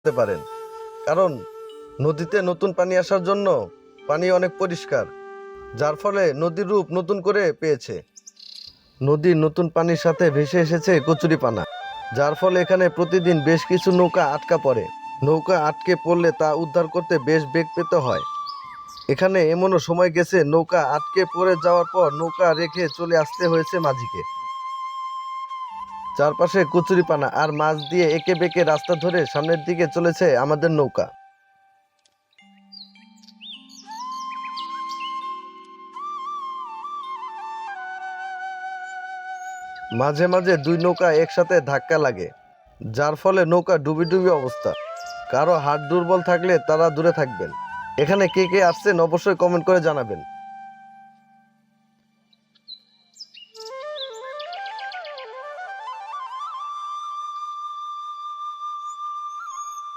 করতে পারেন, কারণ নদীতে নতুন পানি আসার জন্য পানি অনেক পরিষ্কার, যার ফলে নদীর রূপ নতুন করে পেয়েছে। নদীর নতুন পানির সাথে ভেসে এসেছে কচুরিপানা, যার ফলে এখানে প্রতিদিন বেশ কিছু নৌকা আটকা পড়ে। নৌকা আটকে পড়লে তা উদ্ধার করতে বেশ বেগ পেতে হয়। এখানে এমনও সময় গেছে নৌকা আটকে পড়ে যাওয়ার পর নৌকা রেখে চলে আসতে হয়েছে মাঝিকে। চারপাশে কচুরিপানা আর মাছ দিয়ে এঁকে বেঁকে রাস্তা ধরে সামনের দিকে চলেছে আমাদের নৌকা। মাঝে মাঝে দুই নৌকা একসাথে ধাক্কা লাগে, যার ফলে নৌকা ডুবি ডুবি অবস্থা। কারো হাত দুর্বল থাকলে তারা দূরে থাকবেন। এখানে কে কে আসছেন অবশ্যই কমেন্ট করে জানাবেন।